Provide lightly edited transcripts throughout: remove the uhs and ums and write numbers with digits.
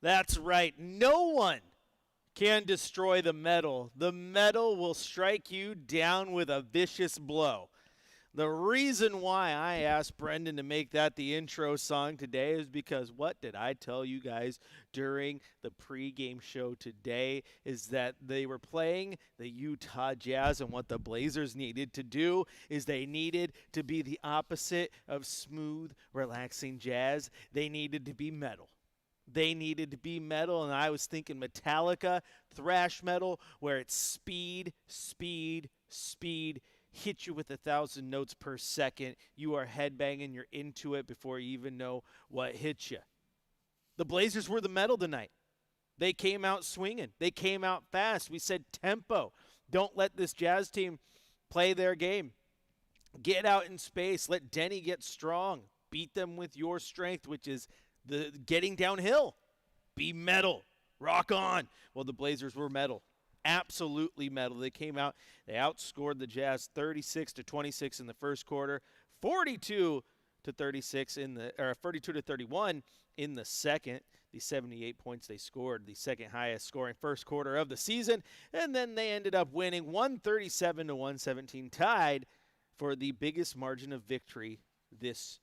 That's right. No one can destroy the metal. The metal will strike you down with a vicious blow. The reason why I asked Brendan to make that the intro song today is because what did I tell you guys during the pregame show today is that they were playing the Utah Jazz, and what the Blazers needed to do is they needed to be the opposite of smooth, relaxing jazz. They needed to be metal. They needed to be metal, and I was thinking Metallica, thrash metal, where it's speed, speed, speed, hit you with 1,000 notes per second. You are headbanging, you're into it before you even know what hit you. The Blazers were the metal tonight. They came out swinging. They came out fast. We said tempo. Don't let this Jazz team play their game. Get out in space. Let Denny get strong. Beat them with your strength, which is the getting downhill. Be metal. Rock on. Well, the Blazers were metal. Absolutely metal. They came out. They outscored the Jazz 36-26 in the first quarter, 42-36 in the or 42-31 in the second. The 78 points they scored, the second highest scoring first quarter of the season, and then they ended up winning 137-117, tied for the biggest margin of victory this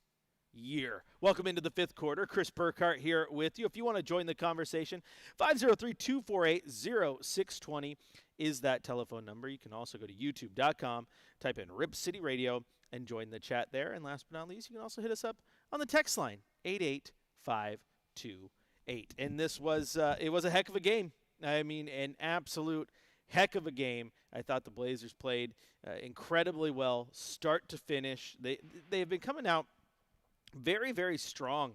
year. Welcome into the fifth quarter. Chris Burkhardt here with you. If you want to join the conversation, 503-248-0620 is that telephone number. You can also go to youtube.com, type in Rip City Radio, and join the chat there. And last but not least, you can also hit us up on the text line, 88528. And this was it was a heck of a game. I mean, an absolute heck of a game. I thought the Blazers played incredibly well, start to finish. They've been coming out very, very strong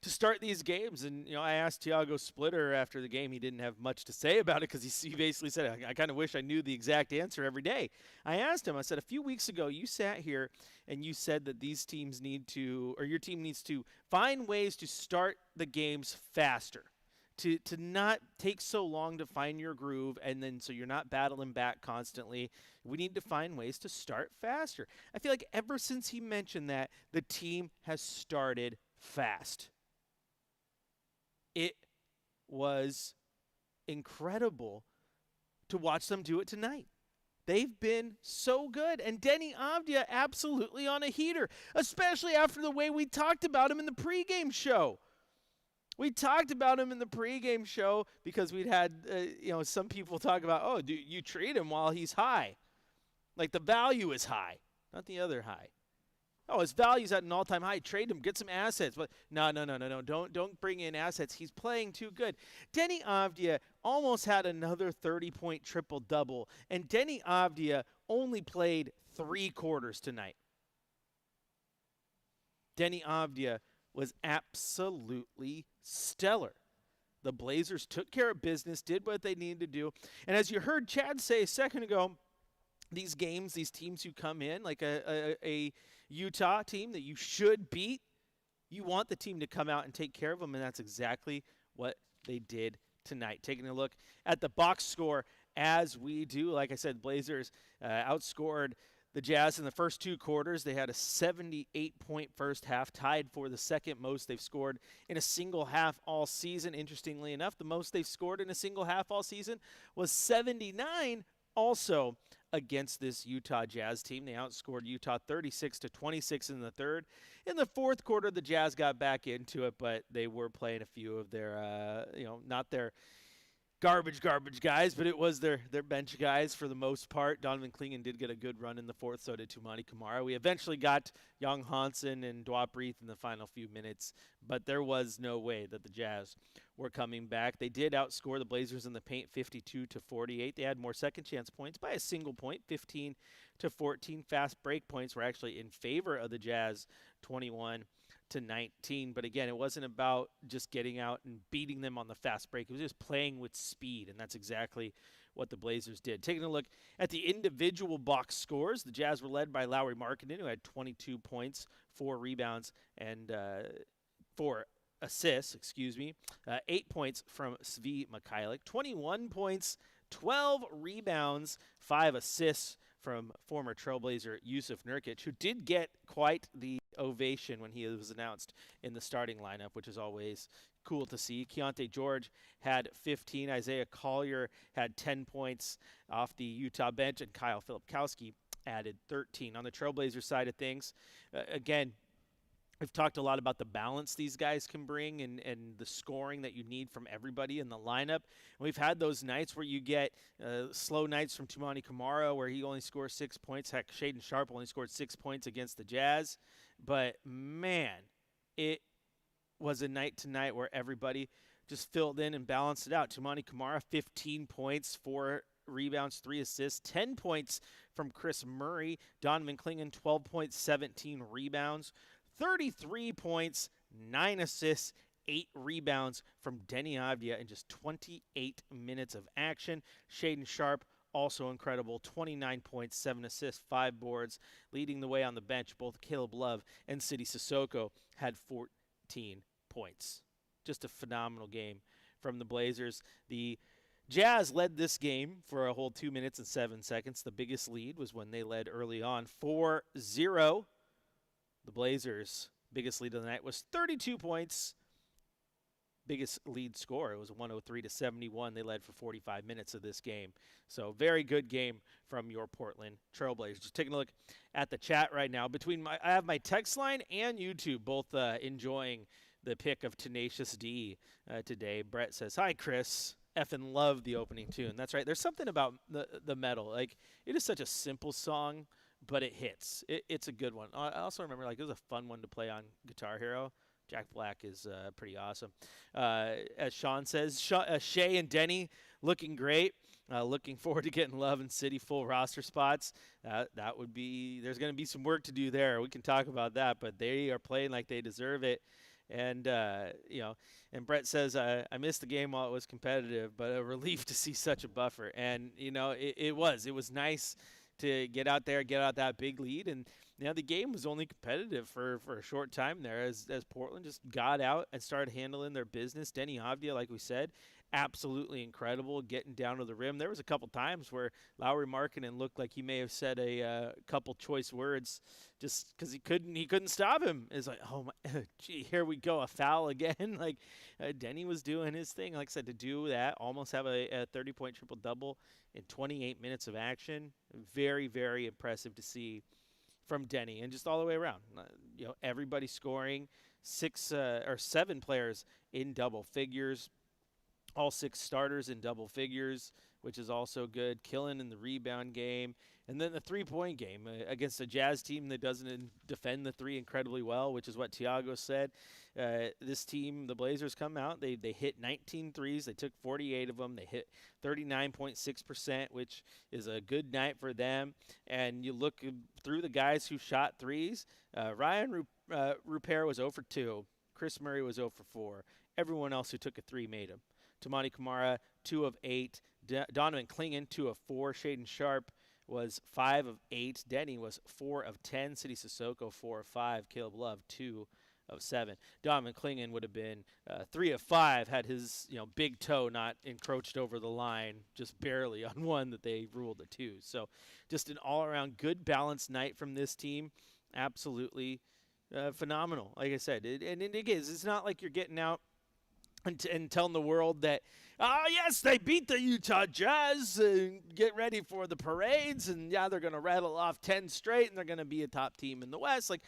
to start these games. And, I asked Tiago Splitter after the game. He didn't have much to say about it because he basically said, I kind of wish I knew the exact answer every day. I asked him, I said, a few weeks ago, you sat here and you said that these teams need to, or your team needs to find ways to start the games faster. To not take so long to find your groove, and then so you're not battling back constantly. We need to find ways to start faster. I feel like ever since he mentioned that, the team has started fast. It was incredible to watch them do it tonight. They've been so good. And Denny Avdia absolutely on a heater, especially after the way we talked about him in the pregame show. We talked about him in the pregame show because we'd had, some people talk about, oh, do you treat him while he's high? Like the value is high, not the other high. Oh, his value's at an all-time high. Trade him, get some assets. But no. Don't bring in assets. He's playing too good. Denny Avdia almost had another 30-point triple-double, and Denny Avdia only played 3 quarters tonight. Denny Avdia was absolutely stellar. The Blazers took care of business, did what they needed to do. And as you heard Chad say a second ago, these games, these teams who come in, like a Utah team that you should beat, you want the team to come out and take care of them, and that's exactly what they did tonight. Taking a look at the box score as we do, like I said, Blazers outscored the Jazz in the first 2 quarters. They had a 78-point first half, tied for the second most they've scored in a single half all season. Interestingly enough, the most they've scored in a single half all season was 79, also against this Utah Jazz team. They outscored Utah 36-26 in the third. In the fourth quarter, the Jazz got back into it, but they were playing a few of their, not their garbage guys, but it was their bench guys for the most part. Donovan Clingan did get a good run in the fourth, so did Tumani Kamara. We eventually got Young Hansen and Dwap Reith in the final few minutes, but there was no way that the Jazz were coming back. They did outscore the Blazers in the paint 52-48. They had more second chance points by a single point, 15-14. Fast break points were actually in favor of the Jazz, 21-19. But again, it wasn't about just getting out and beating them on the fast break. It was just playing with speed, and that's exactly what the Blazers did. Taking a look at the individual box scores, the Jazz were led by Lauri Markkanen, who had 22 points, 4 rebounds, and 4 assists, 8 points from Svi Mikhailiuk, 21 points, 12 rebounds, 5 assists from former Trailblazer Yusuf Nurkic, who did get quite the ovation when he was announced in the starting lineup, which is always cool to see. Keontae George had 15. Isaiah Collier had 10 points off the Utah bench, and Kyle Filipkowski added 13. On the Trailblazers side of things, again, we've talked a lot about the balance these guys can bring and the scoring that you need from everybody in the lineup. And we've had those nights where you get slow nights from Toumani Camara where he only scores 6 points. Heck, Shaedon Sharpe only scored 6 points against the Jazz. But, man, it was a night tonight where everybody just filled in and balanced it out. Toumani Camara, 15 points, 4 rebounds, 3 assists, 10 points from Chris Murray. Donovan Clingan, 12 points, 17 rebounds. 33 points, 9 assists, 8 rebounds from Deni Avdija in just 28 minutes of action. Shaedon Sharpe, also incredible, 29 points, 7 assists, 5 boards. Leading the way on the bench, both Caleb Love and Sidy Cissoko had 14 points. Just a phenomenal game from the Blazers. The Jazz led this game for a whole 2 minutes and 7 seconds. The biggest lead was when they led early on, 4-0. The Blazers' biggest lead of the night was 32 points. Biggest lead score, it was 103-71. They led for 45 minutes of this game. So very good game from your Portland Trailblazers. Just taking a look at the chat right now. I have my text line and YouTube both enjoying the pick of Tenacious D today. Brett says, "Hi, Chris. Effing love the opening tune." That's right. There's something about the metal. Like, it is such a simple song, but it hits. It's a good one. I also remember, like, it was a fun one to play on Guitar Hero. Jack Black is pretty awesome. As Sean says, Shea and Deni looking great. Looking forward to getting Love and City full roster spots. That would be – there's going to be some work to do there. We can talk about that, but they are playing like they deserve it. And, and Brett says, I missed the game while it was competitive, but a relief to see such a buffer. And, it was nice to get out there, get out that big lead. And, the game was only competitive for a short time there as Portland just got out and started handling their business. Deni Avdija, like we said, absolutely incredible, getting down to the rim. There was a couple times where Lauri Markkanen looked like he may have said a couple choice words just because he couldn't stop him. It's like, oh my, gee, here we go, a foul again. Like, Deni was doing his thing. Like I said, to do that, almost have a 30-point triple-double in 28 minutes of action, very, very impressive to see from Deni, and just all the way around. Everybody scoring, 7 players in double figures, all 6 starters in double figures, which is also good. Killing in the rebound game, and then the 3-point game against a Jazz team that doesn't defend the 3 incredibly well, which is what Tiago said. This team, the Blazers, come out. They hit 19 threes. They took 48 of them. They hit 39.6%, which is a good night for them. And you look through the guys who shot threes. Ryan Rupert was 0 for 2. Chris Murray was 0 for 4. Everyone else who took a 3 made them. Toumani Camara, 2 of 8. Donovan Clingan, 2 of 4. Shaedon Sharpe was 5 of 8. Deni was 4 of 10. Sidy Cissoko, 4 of 5. Caleb Love, 2 of 7. Donovan Clingan would have been 3 of 5 had his big toe not encroached over the line just barely on one that they ruled a 2. So just an all-around good balanced night from this team. Absolutely phenomenal. Like I said, it's not like you're getting out and telling the world that, yes, they beat the Utah Jazz and get ready for the parades. And, yeah, they're going to rattle off 10 straight and they're going to be a top team in the West. Like,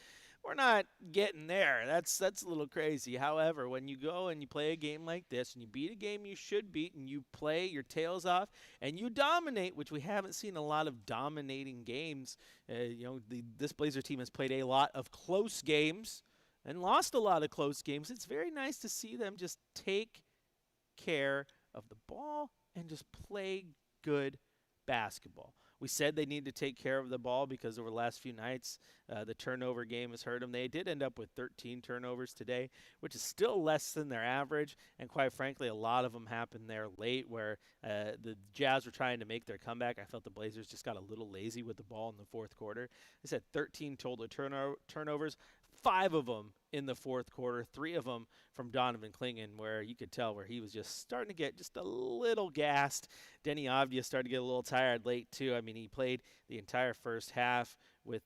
we're not getting there. That's a little crazy. However, when you go and you play a game like this and you beat a game you should beat and you play your tails off and you dominate, which we haven't seen a lot of dominating games. This Blazer team has played a lot of close games and lost a lot of close games. It's very nice to see them just take care of the ball and just play good basketball. We said they need to take care of the ball because over the last few nights, the turnover game has hurt them. They did end up with 13 turnovers today, which is still less than their average. And quite frankly, a lot of them happened there late where the Jazz were trying to make their comeback. I felt the Blazers just got a little lazy with the ball in the fourth quarter. I said 13 total turnovers. 5 of them in the fourth quarter, 3 of them from Donovan Clingan, where you could tell where he was just starting to get just a little gassed. Deni Avdija started to get a little tired late, too. I mean, he played the entire first half with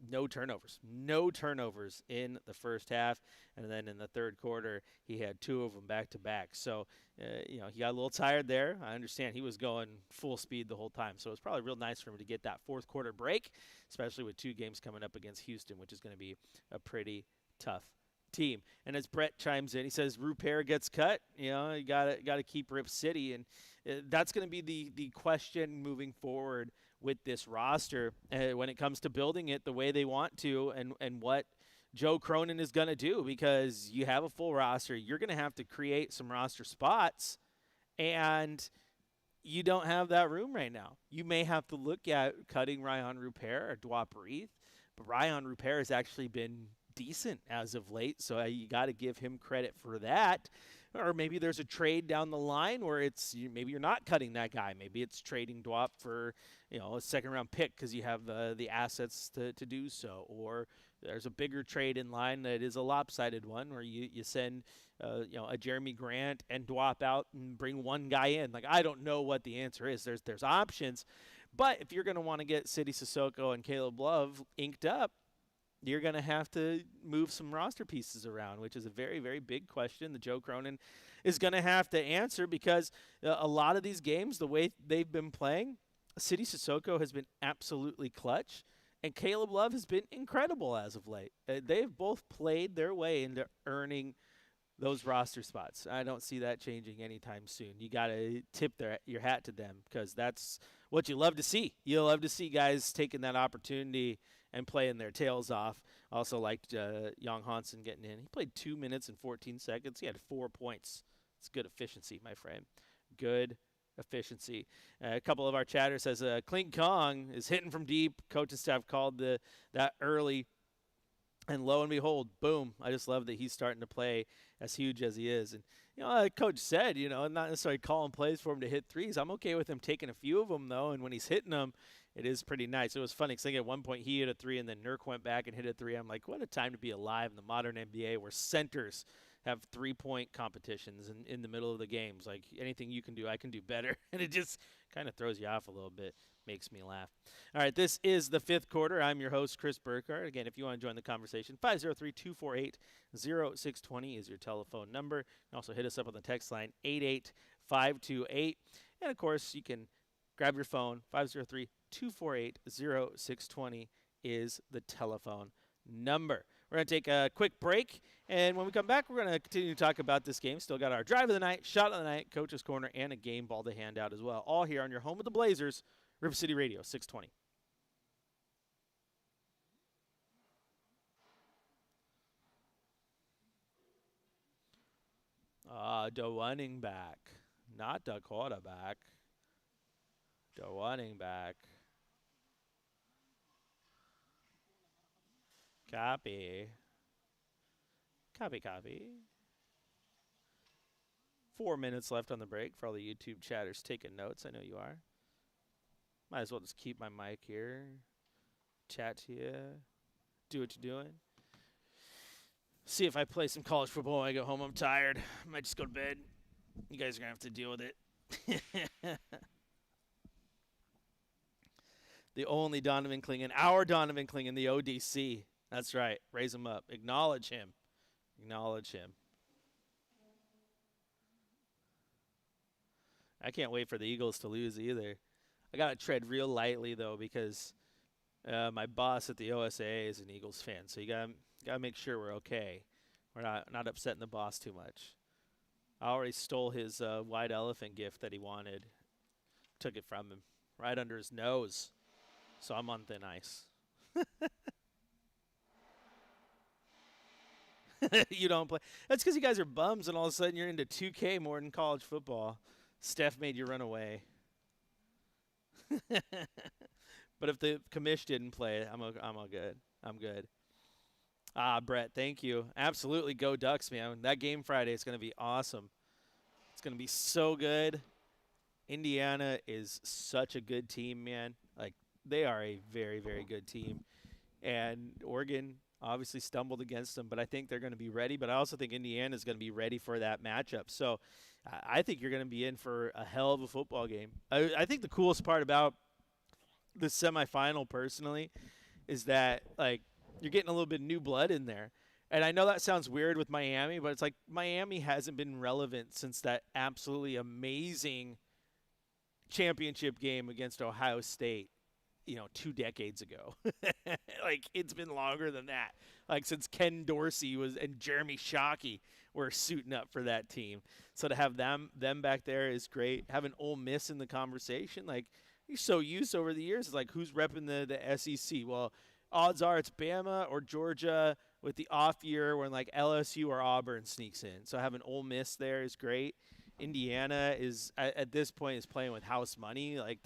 no turnovers. No turnovers in the first half. And then in the third quarter, he had two of them back to back. So, he got a little tired there. I understand he was going full speed the whole time. So it was probably real nice for him to get that fourth quarter break, especially with two games coming up against Houston, which is going to be a pretty tough team. And as Brett chimes in, he says Rupert gets cut. You got to keep Rip City, and that's going to be the question moving forward with this roster when it comes to building it the way they want to, and what Joe Cronin is going to do, because you have a full roster. You're going to have to create some roster spots, and you don't have that room right now. You may have to look at cutting Ryan Rupert or Dwap Reith, but Ryan Rupert has actually been decent as of late, so you got to give him credit for that. Or maybe there's a trade down the line where maybe you're not cutting that guy. Maybe it's trading Dwap for a second-round pick because you have the assets to do so. Or there's a bigger trade in line that is a lopsided one where you send a Jeremy Grant and Dwap out and bring one guy in. Like, I don't know what the answer is. There's options. But if you're going to want to get City Sissoko and Caleb Love inked up, you're going to have to move some roster pieces around, which is a very, very big question that Joe Cronin is going to have to answer, because a lot of these games, the way they've been playing, City Sissoko has been absolutely clutch, and Caleb Love has been incredible as of late. They've both played their way into earning those roster spots. I don't see that changing anytime soon. You got to tip your hat to them, because that's what you love to see. You love to see guys taking that opportunity and playing their tails off. Also liked Young Hansen getting in. He played 2 minutes and 14 seconds. He had 4 points. It's good efficiency, my friend. Good efficiency. A couple of our chatters says Klink Kong is hitting from deep. Coaching staff called that early. And lo and behold, boom. I just love that he's starting to play as huge as he is. And, like Coach said, I'm not necessarily calling plays for him to hit threes. I'm okay with him taking a few of them, though. And when he's hitting them, it is pretty nice. It was funny because I think at one point he hit a three and then Nurk went back and hit a three. I'm like, what a time to be alive in the modern NBA where centers have 3-point competitions in the middle of the games. Like, anything you can do, I can do better. And it just kind of throws you off a little bit. Makes me laugh. All right, this is the fifth quarter. I'm your host, Chris Burkhardt. Again, if you want to join the conversation, 503-248-0620 is your telephone number. You can also hit us up on the text line, 88528. And, of course, you can grab your phone, 503-248-0620 is the telephone number. We're going to take a quick break, and when we come back, we're going to continue to talk about this game. Still got our drive of the night, shot of the night, coach's corner, and a game ball to hand out as well. All here on your home of the Blazers, River City Radio, 620. The running back, not the quarterback. The running back. Copy. Copy. 4 minutes left on the break for all the YouTube chatters taking notes. I know you are. Might as well just keep my mic here. Chat to you. Do what you're doing. See if I play some college football when I go home. I'm tired. I might just go to bed. You guys are going to have to deal with it. The only Donovan Clingan, our Donovan Clingan, the ODC. That's right. Raise him up. Acknowledge him. Acknowledge him. I can't wait for the Eagles to lose either. I got to tread real lightly, though, because my boss at the OSAA is an Eagles fan. So you got to make sure we're okay. We're not upsetting the boss too much. I already stole his white elephant gift that he wanted. Took it from him right under his nose. So I'm on thin ice. You don't play. That's because you guys are bums, and all of a sudden you're into 2K more than college football. Steph made you run away. But if the commish didn't play, I'm all good. I'm good. Brett, thank you. Absolutely, go Ducks, man. That game Friday is going to be awesome. It's going to be so good. Indiana is such a good team, man. Like, they are a very, very good team. And Oregon obviously stumbled against them, but I think they're going to be ready. But I also think Indiana is going to be ready for that matchup. So I think you're going to be in for a hell of a football game. I think the coolest part about the semifinal personally is that, like, you're getting a little bit of new blood in there. And I know that sounds weird with Miami, but it's like Miami hasn't been relevant since that absolutely amazing championship game against Ohio State, 2 decades ago. Like, it's been longer than that. Like, since Ken Dorsey and Jeremy Shockey were suiting up for that team. So to have them back there is great. Having Ole Miss in the conversation, like, you're so used over the years. It's like, who's repping the SEC? Well, odds are it's Bama or Georgia with the off year when, like, LSU or Auburn sneaks in. So having Ole Miss there is great. Indiana is at this point is playing with house money. Like,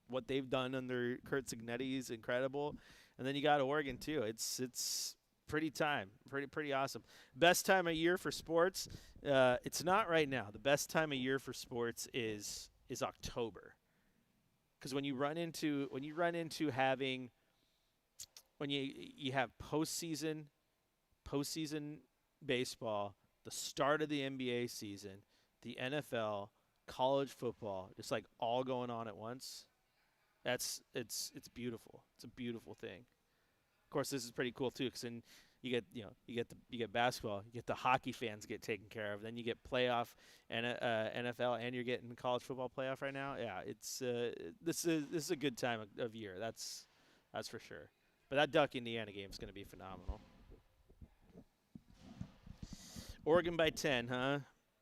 what they've done under Kurt Cignetti is incredible. And then you got Oregon too. It's pretty awesome. Best time of year for sports. It's not right now. The best time of year for sports is October. Because when you have postseason baseball, the start of the NBA season, the NFL, college football, just like all going on at once. It's beautiful. It's a beautiful thing. Of course, this is pretty cool too, because then you get basketball, you get the hockey fans get taken care of, then you get playoff and NFL, and you're getting college football playoff right now. Yeah, it's this is a good time of year. That's for sure. But that Duck Indiana game is going to be phenomenal. Oregon by 10, huh?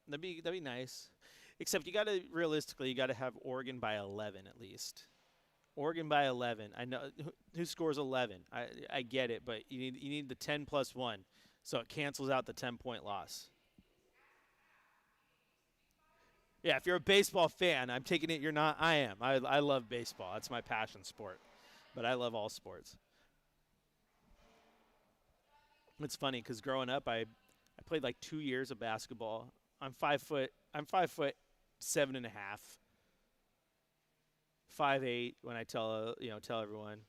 That'd be nice. Except you got to have Oregon by 11 at least. Oregon by 11. I know who scores 11. I get it, but you need the 10 plus 1, so it cancels out the 10-point loss. Yeah, if you're a baseball fan, I'm taking it you're not. I am. I love baseball. That's my passion sport. But I love all sports. It's funny because growing up, I played like 2 years of basketball. I'm 5 foot 7.5. 5'8" when I tell everyone.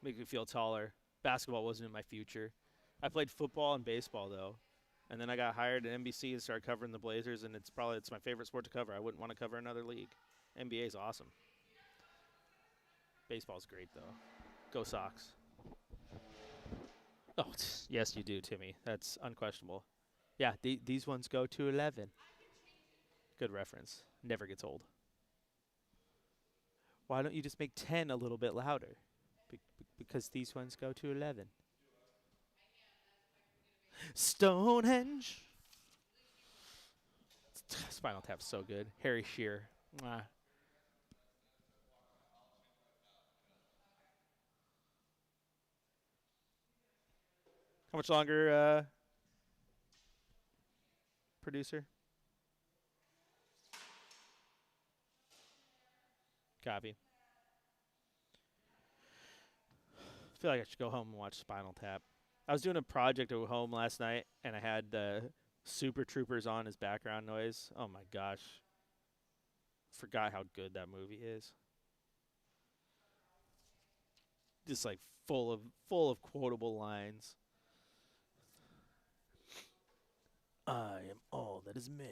Make me feel taller. Basketball wasn't in my future. I played football and baseball though, and then I got hired at NBC and started covering the Blazers, and it's my favorite sport to cover. I wouldn't want to cover another league. NBA is awesome. Baseball's great though. Go Sox. Oh, yes, you do, Timmy. That's unquestionable. Yeah, these ones go to 11. Good reference. Never gets old. Why don't you just make 10 a little bit louder? Because these ones go to 11. Stonehenge. Spinal Tap's so good. Harry Shearer. Mwah. How much longer, producer? Copy. I feel like I should go home and watch Spinal Tap. I was doing a project at home last night, and I had Super Troopers on as background noise. Oh, my gosh. Forgot how good that movie is. Just, like, full of quotable lines. I am all that is man.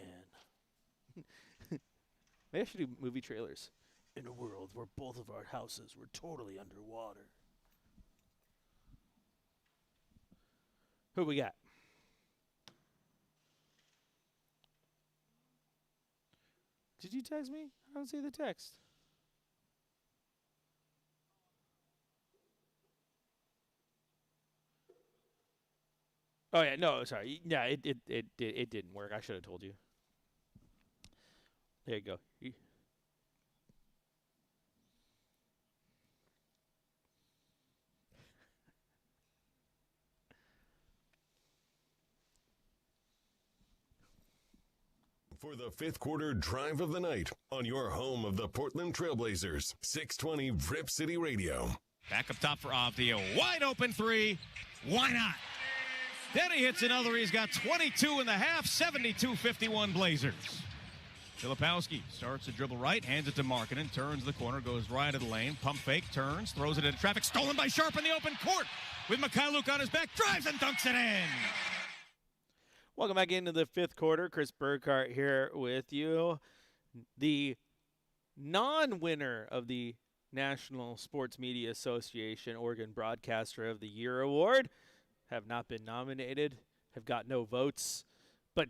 Maybe I should do movie trailers. In a world where both of our houses were totally underwater. Who we got? Did you text me? I don't see the text. Oh yeah, no, sorry. Yeah, it didn't work. I should have told you. There you go. For the fifth quarter drive of the night on your home of the Portland Trailblazers, 620 Rip City Radio. Back up top for Avdia. Wide open three. Why not? Then he hits another. He's got 22 in the half, 72-51 Blazers. Filipowski starts to dribble right, hands it to Markkanen, turns the corner, goes right of the lane, pump fake, turns, throws it into traffic, stolen by Sharp in the open court with Mikhailuk on his back, drives and dunks it in. Welcome back into the fifth quarter. Chris Burkhardt here with you. The non-winner of the National Sports Media Association Oregon Broadcaster of the Year award. Have not been nominated, have got no votes, but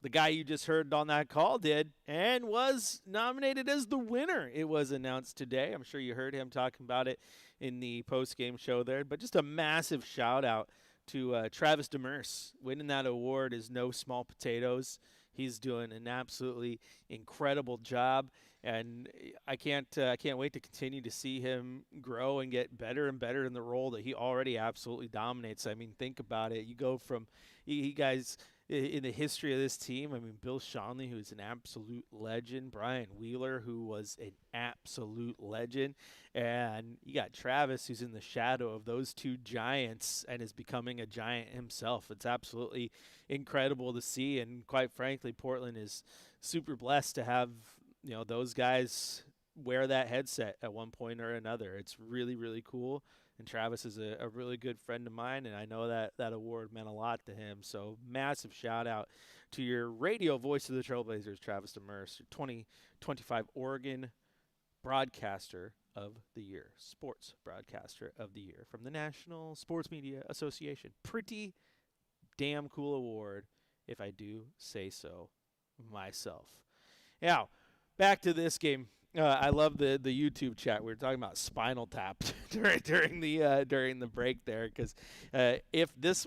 the guy you just heard on that call did and was nominated as the winner. It was announced today. I'm sure you heard him talking about it in the post-game show there, but just a massive shout out to Travis Demers. Winning that award is no small potatoes. He's doing an absolutely incredible job, and I can't wait to continue to see him grow and get better and better in the role that he already absolutely dominates. I mean, think about it. You go from you guys in the history of this team. I mean, Bill Schonely, who's an absolute legend, Brian Wheeler, who was an absolute legend, and you got Travis, who's in the shadow of those two giants and is becoming a giant himself. It's absolutely incredible to see, and quite frankly, Portland is super blessed to have those guys wear that headset at one point or another. It's really, really cool. And Travis is a really good friend of mine, and I know that award meant a lot to him. So massive shout out to your radio voice of the Trailblazers, Travis Demers, 2025 Oregon Broadcaster of the Year, Sports Broadcaster of the Year from the National Sports Media Association. Pretty damn cool award, if I do say so myself. Now, back to this game. I love the YouTube chat. We were talking about Spinal Tap during the break there, because if this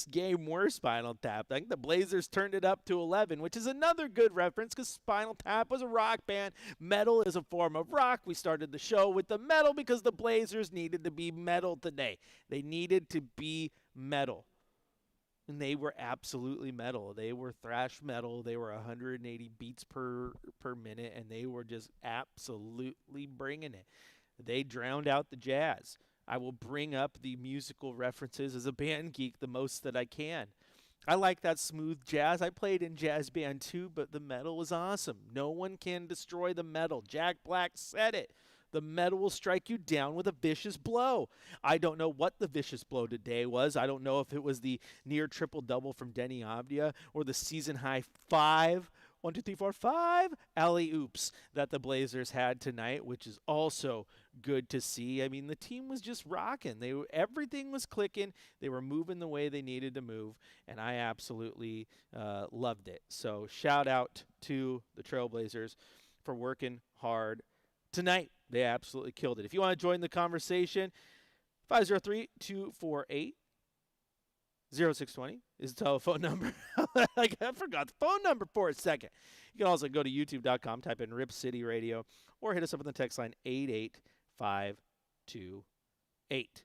game were Spinal Tap, I think the Blazers turned it up to 11, which is another good reference because Spinal Tap was a rock band. Metal is a form of rock. We started the show with the metal because the Blazers needed to be metal today. They needed to be metal. And they were absolutely metal. They were thrash metal. They were 180 beats per minute, and they were just absolutely bringing it. They drowned out the jazz. I will bring up the musical references as a band geek the most that I can. I like that smooth jazz. I played in jazz band too, but the metal was awesome. No one can destroy the metal. Jack Black said it. The metal will strike you down with a vicious blow. I don't know what the vicious blow today was. I don't know if it was the near triple-double from Denny Avdia or the season-high 5 alley-oops that the Blazers had tonight, which is also good to see. I mean, the team was just rocking. Everything was clicking. They were moving the way they needed to move, and I absolutely loved it. So shout out to the Trailblazers for working hard tonight. They absolutely killed it. If you want to join the conversation, 503-248-0620 is the telephone number. I forgot the phone number for a second. You can also go to youtube.com, type in Rip City Radio, or hit us up on the text line 88528.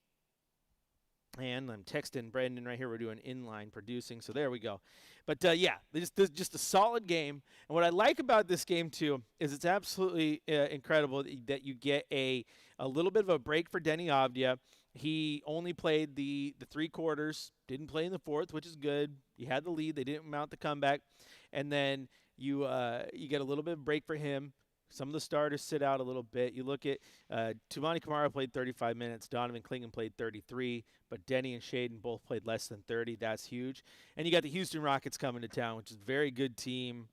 And I'm texting Brendan right here. We're doing inline producing, so there we go. But, just a solid game. And what I like about this game, too, is it's absolutely incredible that you get a little bit of a break for Denny Avdia. He only played the 3 quarters, didn't play in the 4th, which is good. You had the lead. They didn't mount the comeback. And then you get a little bit of break for him. Some of the starters sit out a little bit. You look at Tumani Kamara played 35 minutes. Donovan Clingan played 33. But Denny and Shaden both played less than 30. That's huge. And you got the Houston Rockets coming to town, which is a very good team.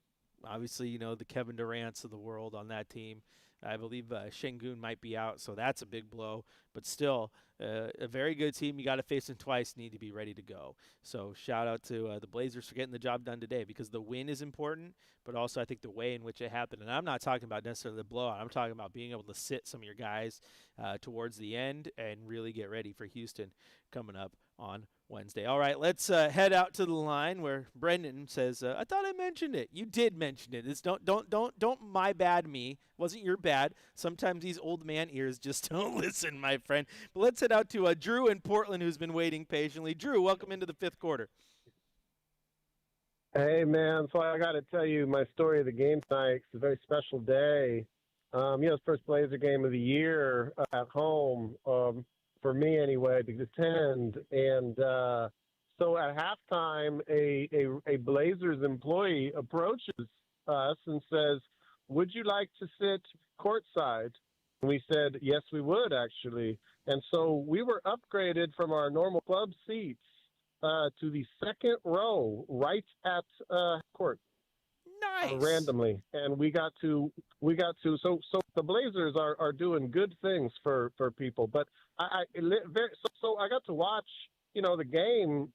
Obviously, the Kevin Durant's of the world on that team. I believe Şengün might be out, so that's a big blow. But still, a very good team. You got to face them twice, need to be ready to go. So shout out to the Blazers for getting the job done today, because the win is important, but also I think the way in which it happened. And I'm not talking about necessarily the blowout. I'm talking about being able to sit some of your guys towards the end and really get ready for Houston coming up on Wednesday. All right, let's head out to the line where Brendan says, I thought I mentioned it. You did mention it. It's don't my bad me. Wasn't your bad. Sometimes these old man ears just don't listen, my friend. But let's head out to Drew in Portland, who's been waiting patiently. Drew, welcome into the 5th quarter. Hey, man. So I got to tell you my story of the game tonight. It's a very special day. It's first Blazer game of the year at home. For me anyway, to attend. And so at halftime, a Blazers employee approaches us and says, would you like to sit courtside? And we said, yes, we would, actually. And so we were upgraded from our normal club seats to the 2nd row right at court. Nice. randomly, and we got to. So the Blazers are doing good things for people, but so I got to watch the game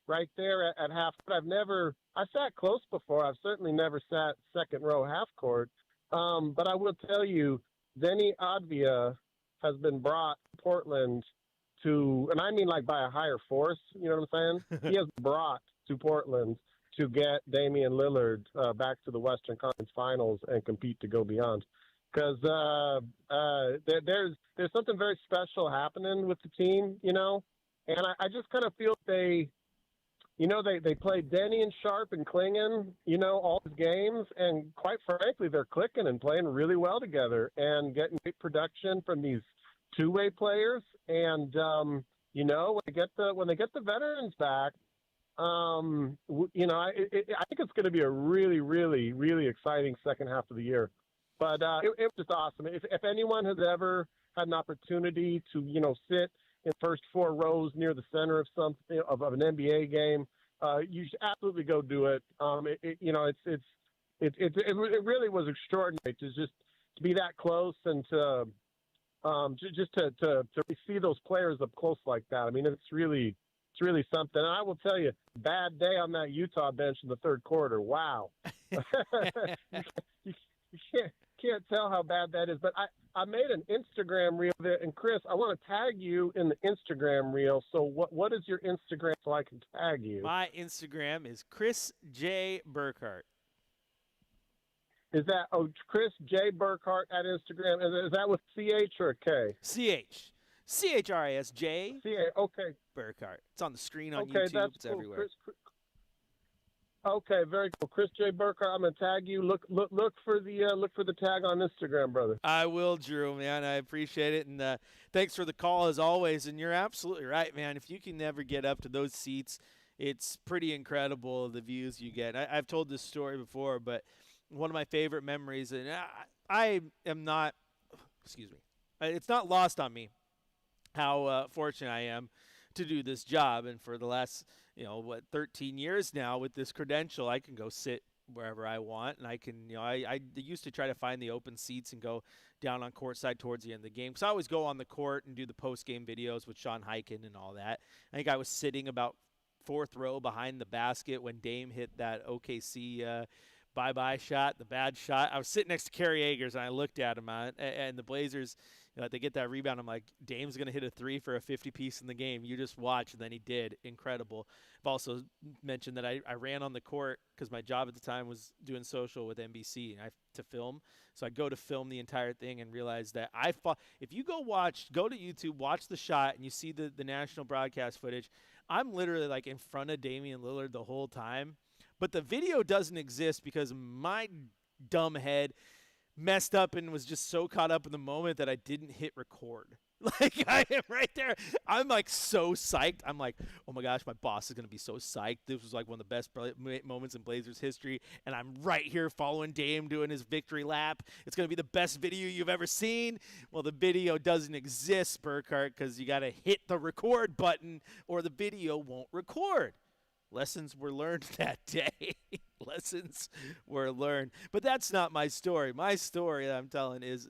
right there at half. I sat close before. I've certainly never sat second row half court, but I will tell you, Denny Advia has been brought to Portland to, and I mean like by a higher force. You know what I'm saying? He has brought to Portland to get Damian Lillard back to the Western Conference Finals and compete to go beyond. Because there's something very special happening with the team, and I just kind of feel they play Denny and Sharp and Klingon, all these games, and quite frankly, they're clicking and playing really well together and getting great production from these two-way players. And when they get the veterans back, I think it's going to be a really, really, really exciting second half of the year. But it was just awesome. If anyone has ever had an opportunity to, sit in first four rows near the center of something of an NBA game, you should absolutely go do it. It really was extraordinary to be that close and to see those players up close like that. I mean, it's really something. And I will tell you, bad day on that Utah bench in the third quarter. Wow. you can't tell how bad that is. But I made an Instagram reel of it. And, Chris, I want to tag you in the Instagram reel. So what is your Instagram so I can tag you? My Instagram is Chris J. Burkhardt. Is that Chris J. Burkhardt at Instagram? Is that with CH or K? CH. CHRISJ. Okay. Burkhardt. It's on the screen on YouTube. That's it's cool. everywhere. Okay, very cool. Chris J. Burkhardt. I'm gonna tag you. Look for the tag on Instagram, brother. I will, Drew, man. I appreciate it, and thanks for the call as always. And you're absolutely right, man. If you can never get up to those seats, it's pretty incredible the views you get. I've told this story before, but one of my favorite memories, and I am not. Excuse me. It's not lost on me how fortunate I am to do this job. And for the last, 13 years now with this credential, I can go sit wherever I want. And I can, I used to try to find the open seats and go down on courtside towards the end of the game. Because I always go on the court and do the post-game videos with Sean Highkin and all that. I think I was sitting about fourth row behind the basket when Dame hit that OKC bye-bye shot, the bad shot. I was sitting next to Kerry Agers, and I looked at him, and the Blazers, they get that rebound. I'm like, Dame's going to hit a three for a 50-piece in the game. You just watch, and then he did. Incredible. I've also mentioned that I ran on the court because my job at the time was doing social with NBC and to film. So I go to film the entire thing and realize that if you go to YouTube, watch the shot, and you see the national broadcast footage, I'm literally like in front of Damian Lillard the whole time. But the video doesn't exist because my dumb head messed up and was just so caught up in the moment that I didn't hit record. Like, I am right there. I'm like so psyched. I'm like, oh my gosh, my boss is going to be so psyched. This was like one of the best moments in Blazers history. And I'm right here following Dame doing his victory lap. It's going to be the best video you've ever seen. Well, the video doesn't exist, Burkhardt, because you got to hit the record button or the video won't record. Lessons were learned that day. Lessons were learned. But that's not my story. My story that I'm telling is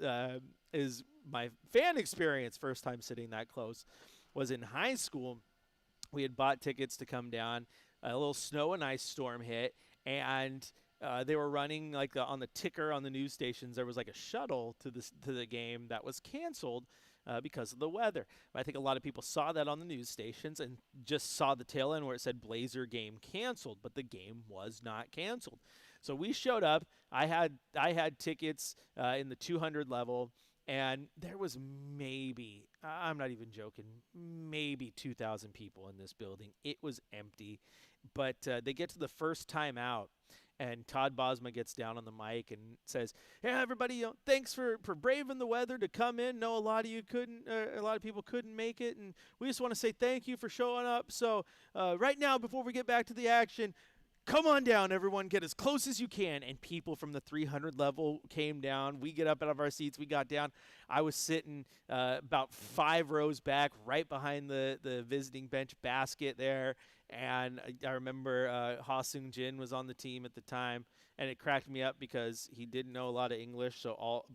my fan experience. First time sitting that close was in high school. We had bought tickets to come down. A little snow and ice storm hit, and they were running like on the ticker on the news stations. There was like a shuttle to the game that was canceled because of the weather. I think a lot of people saw that on the news stations and just saw the tail end where it said Blazer game canceled, but the game was not canceled. So we showed up. I had tickets in the 200 level, and there was maybe, I'm not even joking, maybe 2,000 people in this building. It was empty, but they get to the first time out. And Todd Bosma gets down on the mic and says, "Hey, everybody, thanks for braving the weather to come in. No, a lot of people couldn't make it, and we just want to say thank you for showing up. So right now, before we get back to the action, come on down, everyone. Get as close as you can." And people from the 300 level came down. We get up out of our seats. We got down. I was sitting about 5 rows back, right behind the visiting bench basket there. And I remember Ha Sung Jin was on the team at the time, and it cracked me up because he didn't know a lot of English,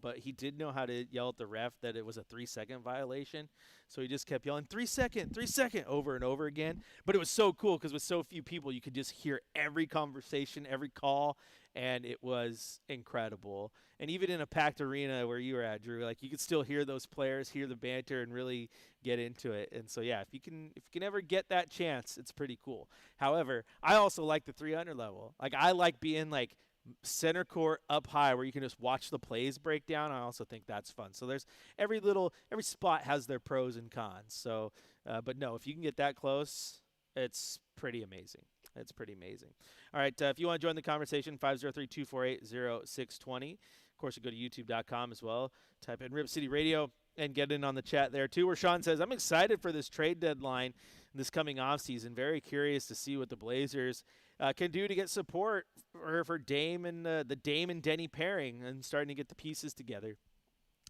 but he did know how to yell at the ref that it was a 3-second violation. So he just kept yelling 3 second, 3 second over and over again. But it was so cool because with so few people, you could just hear every conversation, every call, and it was incredible. And even in a packed arena where you were at, Drew, like you could still hear those players, hear the banter, and really get into it. And so yeah, if you can ever get that chance, it's pretty cool. However, I also like the 300 level. Like I like being like center court up high where you can just watch the plays break down. I also think that's fun. So there's every spot has their pros and cons. So, but no, if you can get that close, it's pretty amazing. It's pretty amazing. All right, if you want to join the conversation, 503-248-0620. Of course, you go to youtube.com as well. Type in Rip City Radio and get in on the chat there too, where Sean says, I'm excited for this trade deadline this coming offseason. Very curious to see what the Blazers can do to get support for Dame and the Dame and Denny pairing and starting to get the pieces together.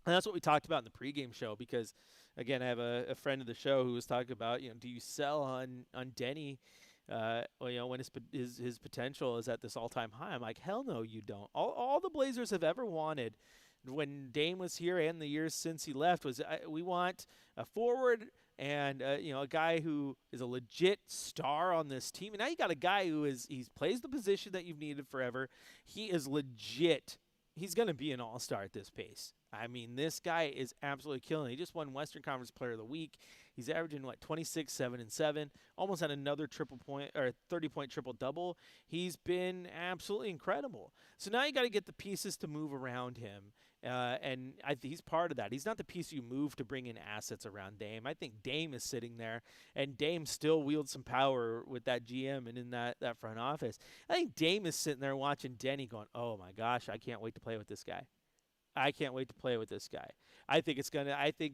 And that's what we talked about in the pregame show because, again, I have a friend of the show who was talking about, do you sell on Denny when his potential is at this all-time high? I'm like, hell no, you don't. All the Blazers have ever wanted when Dame was here and the years since he left was we want a forward and a guy who is a legit star on this team. And now you got a guy who he plays the position that you've needed forever. He is legit. He's going to be an all-star at this pace. I mean, this guy is absolutely killing it. He just won Western Conference Player of the Week. He's averaging 26, 7, and 7. Almost had another 30-point triple-double. He's been absolutely incredible. So now you got to get the pieces to move around him. And he's part of that. He's not the piece you move to bring in assets around Dame. I think Dame is sitting there, and Dame still wields some power with that GM and in that front office. I think Dame is sitting there watching Denny going, oh, my gosh, I can't wait to play with this guy. I can't wait to play with this guy. I think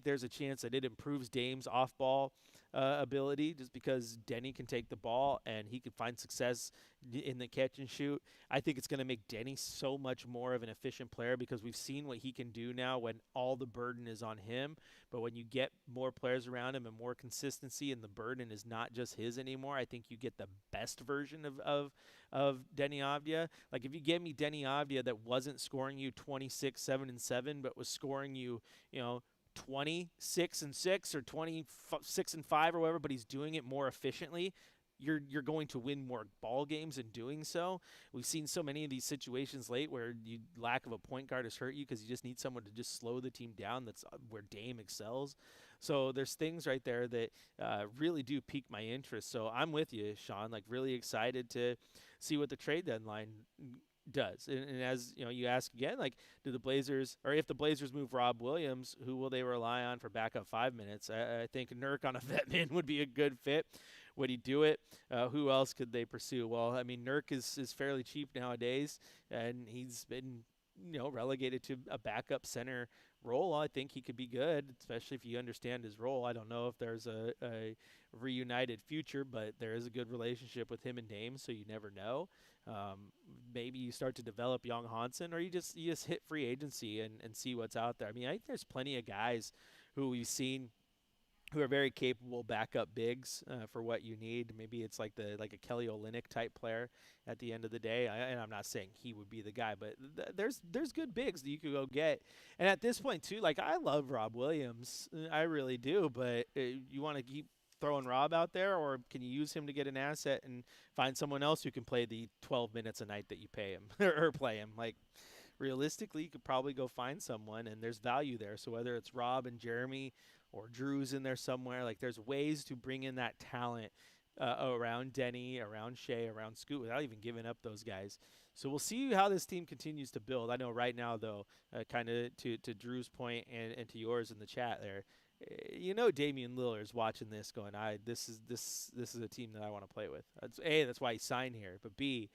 there's a chance that it improves Dame's off-ball ability just because Denny can take the ball and he can find success in the catch and shoot. I think it's going to make Denny so much more of an efficient player because we've seen what he can do now when all the burden is on him. But when you get more players around him and more consistency and the burden is not just his anymore, I think you get the best version of Denny Avdia. Like if you gave me Denny Avdia that wasn't scoring you 26, 7, and 7, but was scoring you, 26 and 6 or 26 and 5 or whatever, but he's doing it more efficiently, you're going to win more ball games in doing so. We've seen so many of these situations late where lack of a point guard has hurt you because you just need someone to just slow the team down. That's where Dame excels. So there's things right there that really do pique my interest. So I'm with you, Sean, like really excited to see what the trade deadline does. And as you ask again, like if the Blazers move Rob Williams, who will they rely on for backup 5 minutes? I think Nurk on a vet min would be a good fit. Would he do it? Who else could they pursue? Well, I mean, Nurk is fairly cheap nowadays, and he's been relegated to a backup center role. I think he could be good, especially if you understand his role. I don't know if there's a reunited future, but there is a good relationship with him and Dame, so you never know. Maybe you start to develop young Hansen, or you just hit free agency and see what's out there. I mean, I think there's plenty of guys who we've seen who are very capable backup bigs for what you need. Maybe it's like a Kelly Olynyk type player at the end of the day. And I'm not saying he would be the guy, but there's good bigs that you could go get. And at this point too, like I love Rob Williams, I really do. But you want to keep throwing Rob out there, or can you use him to get an asset and find someone else who can play the 12 minutes a night that you pay him or play him? Like realistically, you could probably go find someone, and there's value there. So whether it's Rob and Jeremy or Drew's in there somewhere, like there's ways to bring in that talent around Denny, around Shea, around Scoot without even giving up those guys. So we'll see how this team continues to build. I know right now, though, kind of to Drew's point and to yours in the chat there, Damian Lillard's watching this going, this is a team that I want to play with. That's why he signed here. But B,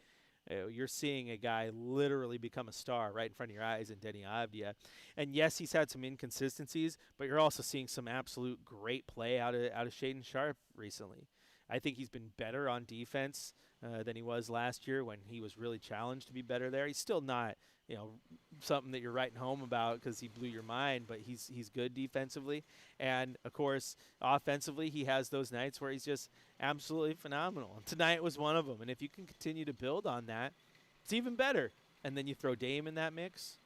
you're seeing a guy literally become a star right in front of your eyes in Denny Avdia. And yes, he's had some inconsistencies, but you're also seeing some absolute great play out of Shaedon Sharpe recently. I think he's been better on defense than he was last year when he was really challenged to be better there. He's still not, something that you're writing home about because he blew your mind, but he's good defensively. And, of course, offensively, he has those nights where he's just absolutely phenomenal. And tonight was one of them. And if you can continue to build on that, it's even better. And then you throw Dame in that mix.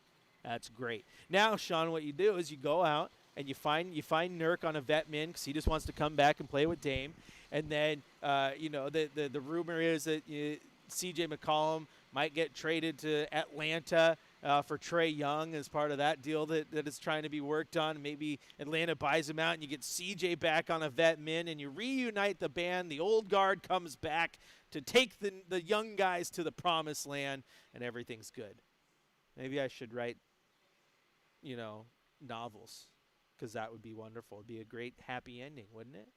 That's great. Now, Sean, what you do is you go out and you find Nurk on a vet min because he just wants to come back and play with Dame. And then, the rumor is that C.J. McCollum might get traded to Atlanta for Trae Young as part of that deal that is trying to be worked on. Maybe Atlanta buys him out and you get C.J. back on a vet min and you reunite the band. The old guard comes back to take the young guys to the promised land, and everything's good. Maybe I should write, novels, because that would be wonderful. It'd be a great happy ending, wouldn't it?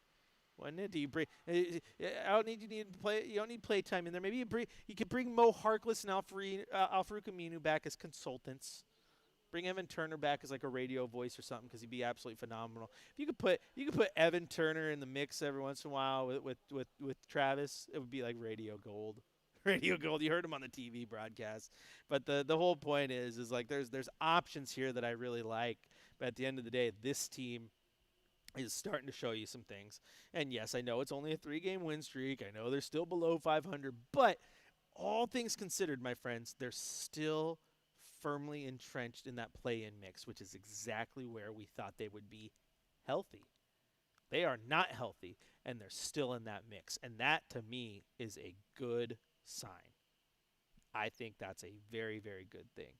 Wouldn't it? Do you bring? I don't need you to play. You don't need playtime in there. Maybe you could bring Mo Harkless and Al-Farouq Aminu back as consultants. Bring Evan Turner back as like a radio voice or something, because he'd be absolutely phenomenal. If you could put Evan Turner in the mix every once in a while with Travis, it would be like radio gold. Radio gold. You heard him on the TV broadcast. But the whole point is like there's options here that I really like. But at the end of the day, this team is starting to show you some things. And yes, I know it's only a 3-game win streak. I know they're still below 500. But all things considered, my friends, they're still firmly entrenched in that play-in mix, which is exactly where we thought they would be healthy. They are not healthy, and they're still in that mix. And that, to me, is a good sign. I think that's a very, very good thing.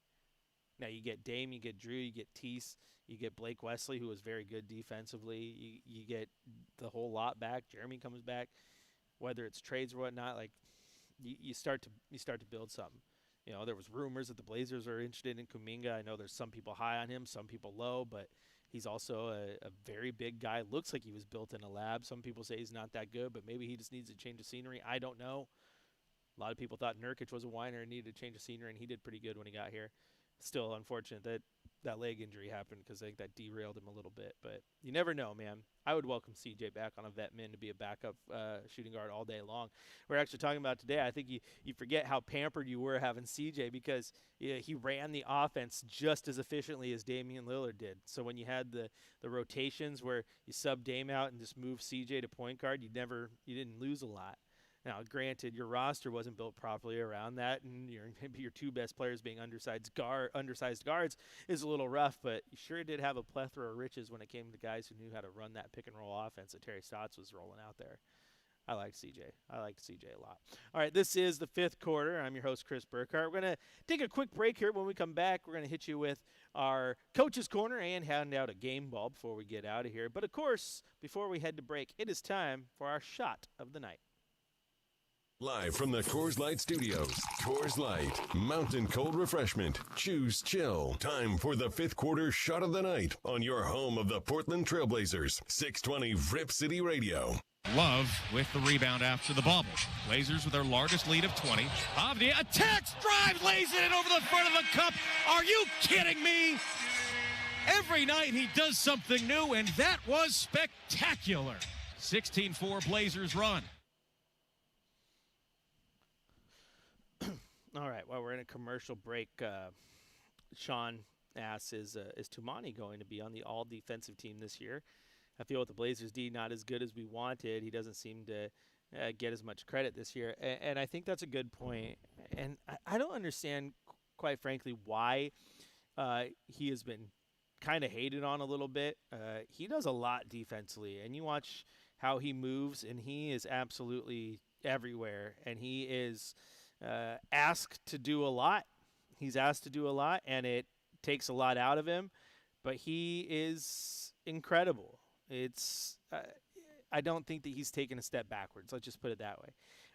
Now, you get Dame, you get Drew, you get Tease, you get Blake Wesley, who was very good defensively. You get the whole lot back. Jeremy comes back. Whether it's trades or whatnot, like you start to build something. There was rumors that the Blazers are interested in Kuminga. I know there's some people high on him, some people low, but he's also a very big guy. Looks like he was built in a lab. Some people say he's not that good, but maybe he just needs a change of scenery. I don't know. A lot of people thought Nurkic was a whiner and needed a change of scenery, and he did pretty good when he got here. Still unfortunate that leg injury happened, because I think that derailed him a little bit. But you never know, man. I would welcome CJ back on a vet min to be a backup shooting guard all day long. We're actually talking about today, I think you forget how pampered you were having CJ, because he ran the offense just as efficiently as Damian Lillard did. So when you had the rotations where you sub Dame out and just move CJ to point guard, you didn't lose a lot. Now, granted, your roster wasn't built properly around that, and maybe your two best players being undersized guards is a little rough, but you sure did have a plethora of riches when it came to guys who knew how to run that pick-and-roll offense that Terry Stotts was rolling out there. I liked CJ. I liked CJ a lot. All right, this is the fifth quarter. I'm your host, Chris Burkhardt. We're going to take a quick break here. When we come back, we're going to hit you with our Coach's Corner and hand out a game ball before we get out of here. But, of course, before we head to break, it is time for our shot of the night. Live from the Coors Light Studios, Coors Light, mountain cold refreshment. Choose chill. Time for the fifth quarter shot of the night on your home of the Portland Trailblazers, 620 Rip City Radio. Love with the rebound after the bubble. Blazers with their largest lead of 20. Avdia attacks, drives, lays it in over the front of the cup. Are you kidding me? Every night he does something new, and that was spectacular. 16-4 Blazers run. All right, well, we're in a commercial break. Sean asks, is Tumani going to be on the all-defensive team this year? I feel with the Blazers D not as good as we wanted. He doesn't seem to get as much credit this year. And I think that's a good point. And I don't understand, quite frankly, why he has been kind of hated on a little bit. He does a lot defensively. And you watch how he moves, and he is absolutely everywhere. And he is asked to do a lot. He's asked to do a lot, and it takes a lot out of him. But he is incredible. I don't think that he's taken a step backwards. Let's just put it that way.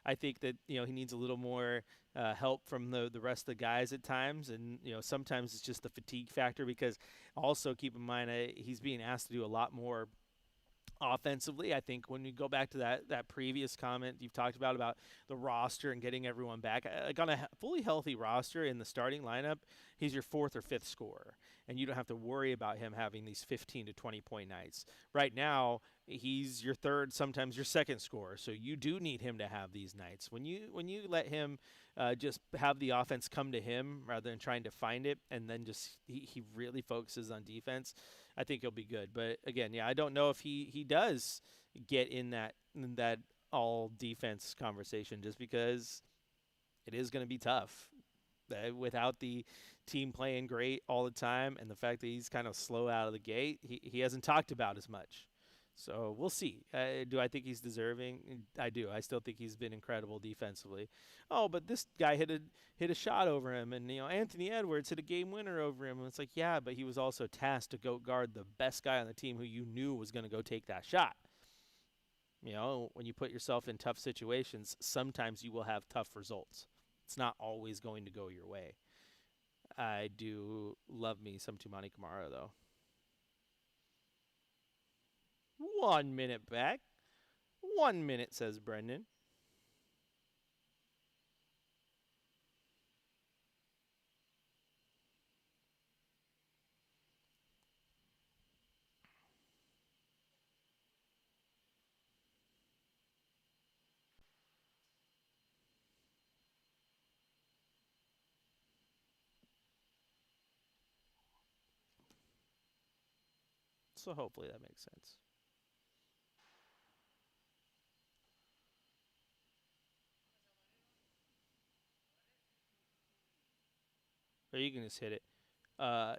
I think that he needs a little more help from the rest of the guys at times, and sometimes it's just the fatigue factor. Because also keep in mind he's being asked to do a lot more Offensively, I think when you go back to that previous comment you've talked about the roster and getting everyone back, like on a fully healthy roster in the starting lineup, he's your fourth or fifth scorer, and you don't have to worry about him having these 15 to 20 point nights. Right now, he's your third, sometimes your second scorer, so you do need him to have these nights. When you let him just have the offense come to him rather than trying to find it, and then just he really focuses on defense, I think he'll be good. But again, yeah, I don't know if he does get in that all defense conversation, just because it is going to be tough without the team playing great all the time, and the fact that he's kind of slow out of the gate. He hasn't talked about as much. So we'll see. Do I think he's deserving? I do. I still think he's been incredible defensively. Oh, but this guy hit a shot over him, and Anthony Edwards hit a game winner over him. And it's like, yeah, but he was also tasked to go guard the best guy on the team who you knew was going to go take that shot. When you put yourself in tough situations, sometimes you will have tough results. It's not always going to go your way. I do love me some Tumani Kamara, though. 1 minute back. 1 minute, says Brendan. So hopefully that makes sense. Or you can just hit it.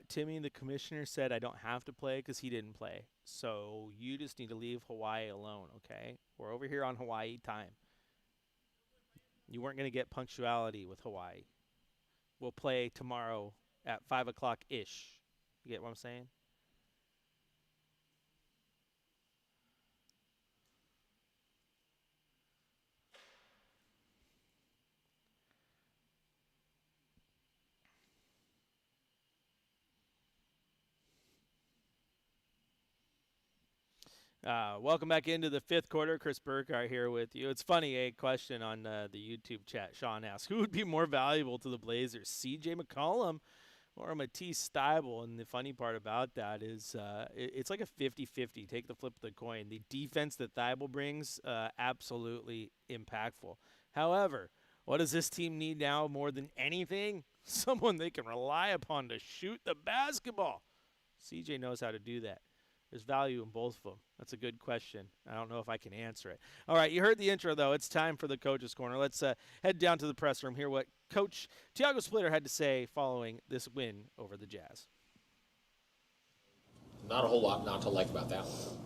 Timmy, the commissioner, said I don't have to play because he didn't play. So you just need to leave Hawaii alone, okay? We're over here on Hawaii time. You weren't going to get punctuality with Hawaii. We'll play tomorrow at 5 o'clock-ish. You get what I'm saying? Welcome back into the fifth quarter. Chris Burkhardt here with you. It's funny, a question on the YouTube chat. Sean asks, who would be more valuable to the Blazers, C.J. McCollum or Matisse Thybulle? And the funny part about that is it's like a 50-50. Take the flip of the coin. The defense that Thybulle brings, absolutely impactful. However, what does this team need now more than anything? Someone they can rely upon to shoot the basketball. C.J. knows how to do that. There's value in both of them. That's a good question. I don't know if I can answer it. All right, you heard the intro, though. It's time for the Coach's Corner. Let's head down to the press room, hear what Coach Tiago Splitter had to say following this win over the Jazz. Not a whole lot not to like about that one.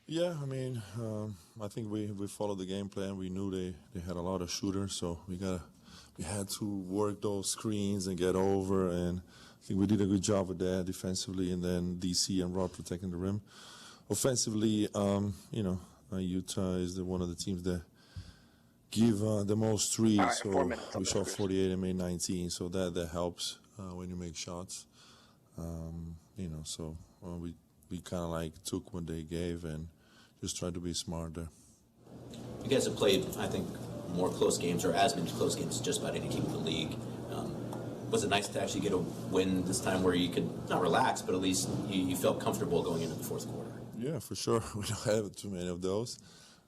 Yeah, I mean, I think we followed the game plan. We knew they had a lot of shooters, so we had to work those screens and get over, and I think we did a good job with that defensively, and then DC and Rod protecting the rim. Offensively, Utah is one of the teams that give the most threes. Right, so we shot 48 and made 19, so that helps when you make shots. We kind of like took what they gave and just tried to be smart there. You guys have played, I think, more close games, or as many close games, just about any team in the league. Was it nice to actually get a win this time where you could not relax, but at least you felt comfortable going into the fourth quarter? Yeah, for sure. We don't have too many of those.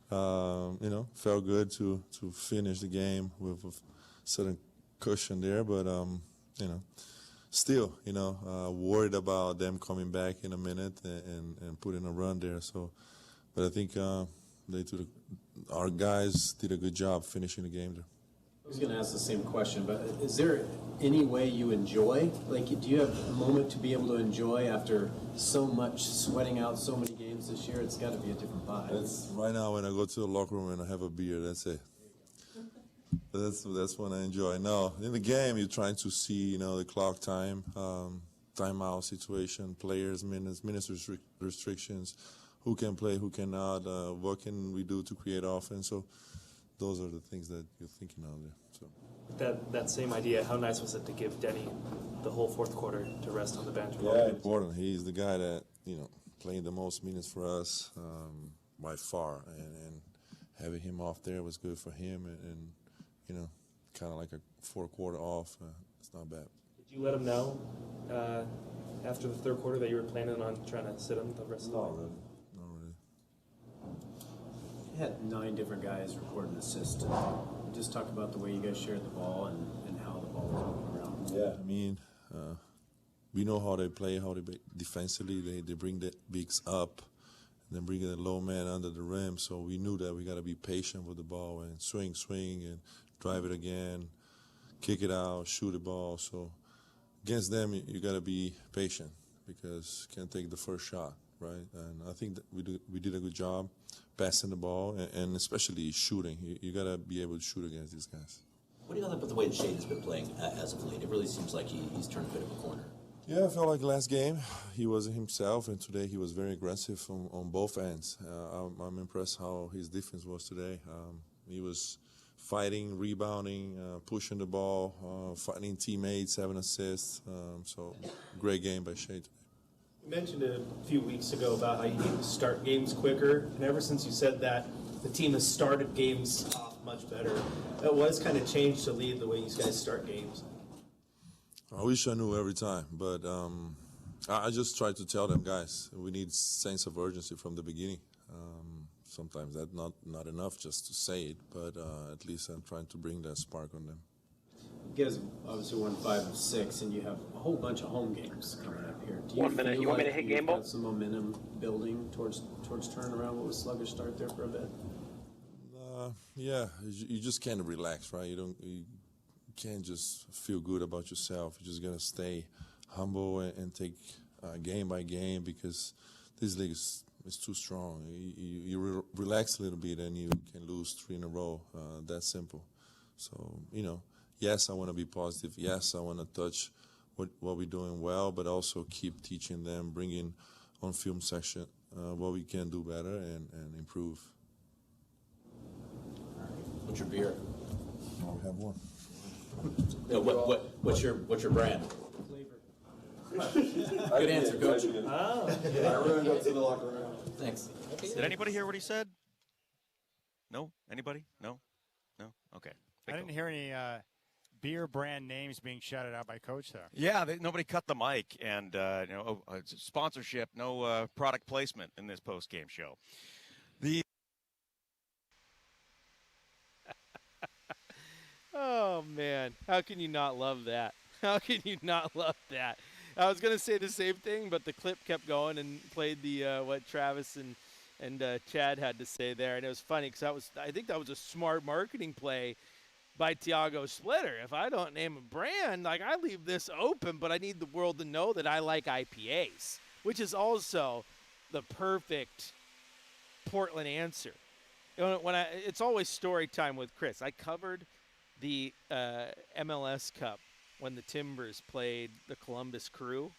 Felt good to finish the game with a certain cushion there, but still, worried about them coming back in a minute and putting a run there. So, but I think our guys did a good job finishing the game there. I was going to ask the same question, but is there any way you enjoy? Like, do you have a moment to be able to enjoy after so much sweating out so many games this year? It's got to be a different vibe. That's right now when I go to the locker room and I have a beer. That's it. That's when I enjoy. No, in the game you're trying to see, the clock time, timeout situation, players, minutes restrictions, who can play, who cannot, what can we do to create offense. So those are the things that you're thinking of there. So that same idea, how nice was it to give Denny the whole fourth quarter to rest on the bench? Yeah, important. He's the guy that, playing the most minutes for us by far, and having him off there was good for him, and you know, kind of like a 4-quarter off. It's not bad. Did you let him know after the third quarter that you were planning on trying to sit him the rest of the way? Not really. You had 9 different guys record an assist. Just talk about the way you guys shared the ball and how the ball was moving around. Yeah, I mean, we know how they play, how they defensively. They bring the bigs up, and then bring the low man under the rim. So we knew that we got to be patient with the ball and swing, and drive it again, kick it out, shoot the ball. So against them, you got to be patient because you can't take the first shot, right? And I think that we did a good job passing the ball and especially shooting. You got to be able to shoot against these guys. What do you think about the way that Shade has been playing as of late? It really seems like he's turned a bit of a corner. Yeah, I felt like last game he wasn't himself, and today he was very aggressive on both ends. I'm impressed how his defense was today. He was fighting, rebounding, pushing the ball, fighting teammates, having assists. So great game by Shea today. You mentioned it a few weeks ago about how you need to start games quicker, and ever since you said that, the team has started games off much better. What has kind of changed to lead the way you guys start games? I wish I knew every time, but I just try to tell them, guys, we need sense of urgency from the beginning. Sometimes that's not enough just to say it, but at least I'm trying to bring that spark on them. You guys obviously won 5 of 6, and you have a whole bunch of home games coming up here. Do you 1 minute. You want me to hit game ball? Got some momentum building towards turnaround? What was sluggish start there for a bit? Yeah, you just can't relax, right? You can't just feel good about yourself. You just gotta stay humble and take game by game because this league is too strong. You relax a little bit and you can lose 3 in a row. That simple. So yes, I want to be positive. Yes, I want to touch what we're doing well, but also keep teaching them, bringing on film section what we can do better and improve. What's your beer? I have one. No, what's your brand? Good answer, Coach. I ruined it to the locker room. Thanks. Did anybody hear what he said? No? Anybody? No? No? Okay. I didn't hear any beer brand names being shouted out by Coach there. Yeah, nobody cut the mic, and sponsorship, no product placement in this post-game show. Oh, man. How can you not love that? How can you not love that? I was going to say the same thing, but the clip kept going and played the what Travis and Chad had to say there. And it was funny because I think that was a smart marketing play by Tiago Splitter. If I don't name a brand, I leave this open, but I need the world to know that I like IPAs, which is also the perfect Portland answer. It's always story time with Chris. I covered the MLS Cup when the Timbers played the Columbus Crew.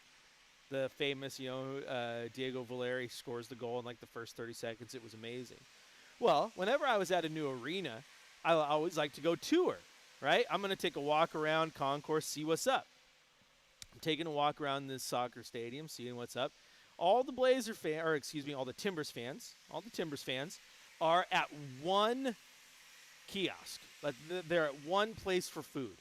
The famous, Diego Valeri scores the goal in the first 30 seconds. It was amazing. Well, whenever I was at a new arena, I always like to go tour, right? I'm going to take a walk around Concourse, see what's up. I'm taking a walk around this soccer stadium, seeing what's up. All the all the Timbers fans are at one kiosk. They're at one place for food.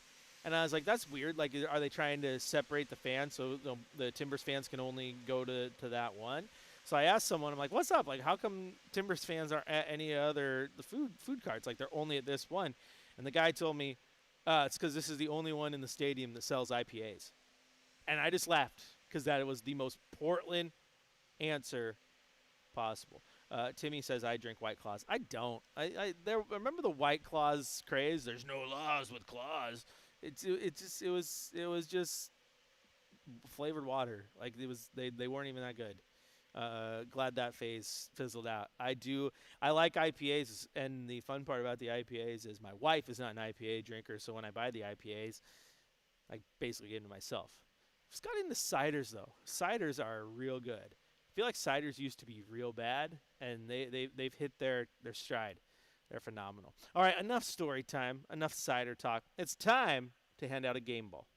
And I was like, that's weird. Are they trying to separate the fans so the Timbers fans can only go to that one? So I asked someone, I'm like, what's up? How come Timbers fans aren't at any other the food carts? They're only at this one. And the guy told me, it's because this is the only one in the stadium that sells IPAs. And I just laughed because that was the most Portland answer possible. Timmy says I drink White Claws. I don't. I remember the White Claws craze. There's no laws with claws. It was just flavored water. They weren't even that good. Glad that phase fizzled out. I like IPAs, and the fun part about the IPAs is my wife is not an IPA drinker, so when I buy the IPAs, I basically get into myself. Just got into ciders though. Ciders are real good. I feel like ciders used to be real bad, and they've hit their stride. They're phenomenal. All right, enough story time, enough cider talk. It's time to hand out a game ball.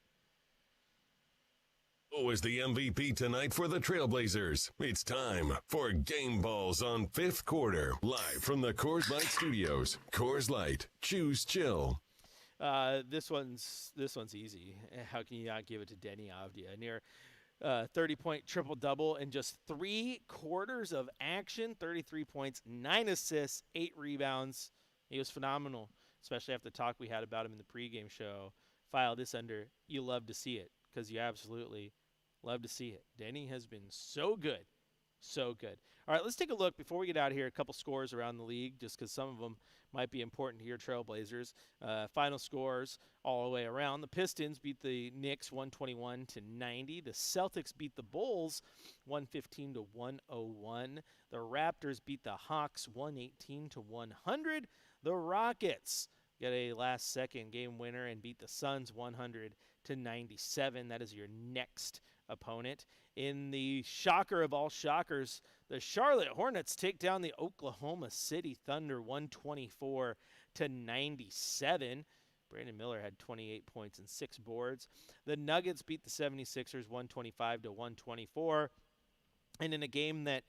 Who is the MVP tonight for the Trailblazers? It's time for Game Balls on Fifth Quarter, live from the Coors Light Studios. Coors Light, choose chill. This one's easy. How can you not give it to Denny Avdia? Near 30-point triple-double in just 3 quarters of action, 33 points, 9 assists, 8 rebounds. He was phenomenal, especially after the talk we had about him in the pregame show. File this under, you love to see it, because you absolutely love to see it. Denny has been so good, so good. All right, let's take a look before we get out of here. A couple scores around the league, just because some of them might be important to your Trailblazers. Final scores all the way around. The Pistons beat the Knicks 121-90. The Celtics beat the Bulls 115-101. The Raptors beat the Hawks 118-100. The Rockets get a last-second game winner and beat the Suns 100-97. That is your next opponent. In the shocker of all shockers, the Charlotte Hornets take down the Oklahoma City Thunder 124-97. Brandon Miller had 28 points and 6 boards. The Nuggets beat the 76ers 125-124. And in a game that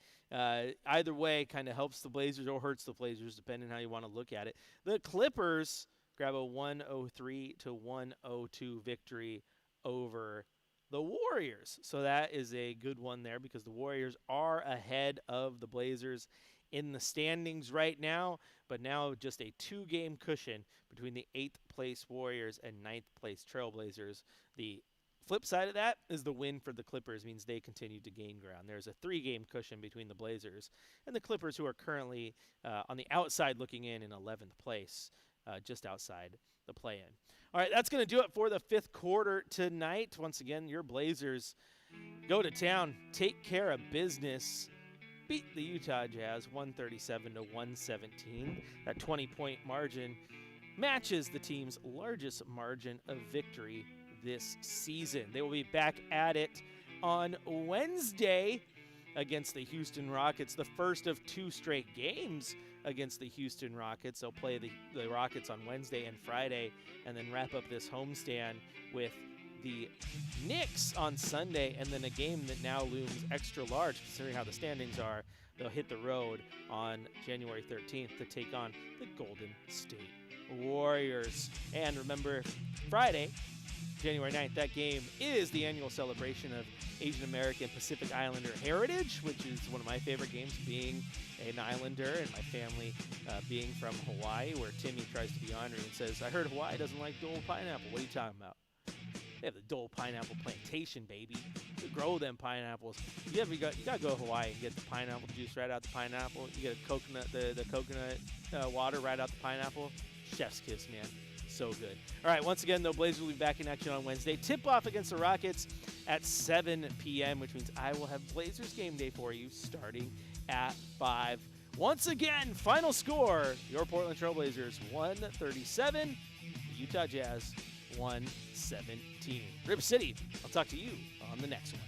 either way kind of helps the Blazers or hurts the Blazers, depending on how you want to look at it, the Clippers grab a 103-102 victory over the Warriors. So that is a good one there because the Warriors are ahead of the Blazers in the standings right now, but now just a 2-game cushion between the 8th place Warriors and 9th place Trailblazers. The flip side of that is the win for the Clippers means they continue to gain ground. There's a 3-game cushion between the Blazers and the Clippers, who are currently on the outside looking in 11th place, just outside the play-in. All right, that's going to do it for the 5th quarter tonight. Once again, your Blazers go to town, take care of business, beat the Utah Jazz 137-117. That 20-point margin matches the team's largest margin of victory this season. They will be back at it on Wednesday against the Houston Rockets, the first of 2 straight games against the Houston Rockets. They'll play the Rockets on Wednesday and Friday and then wrap up this homestand with the Knicks on Sunday, and then a game that now looms extra large considering how the standings are. They'll hit the road on January 13th to take on the Golden State Warriors. And remember, Friday, January 9th, that game is the annual celebration of Asian American Pacific Islander heritage, which is one of my favorite games, being an Islander and my family being from Hawaii, where Timmy tries to be honoring and says, I heard Hawaii doesn't like Dole pineapple. What are you talking about? They have the Dole pineapple plantation, baby. You grow them pineapples. You gotta go to Hawaii and get the pineapple juice right out the pineapple. You get a coconut, the coconut water right out the pineapple. Chef's kiss, man. So good. All right, once again, though, Blazers will be back in action on Wednesday. Tip-off against the Rockets at 7 p.m., which means I will have Blazers game day for you starting at 5. Once again, final score, your Portland Trailblazers 137, Utah Jazz 117. Rip City, I'll talk to you on the next one.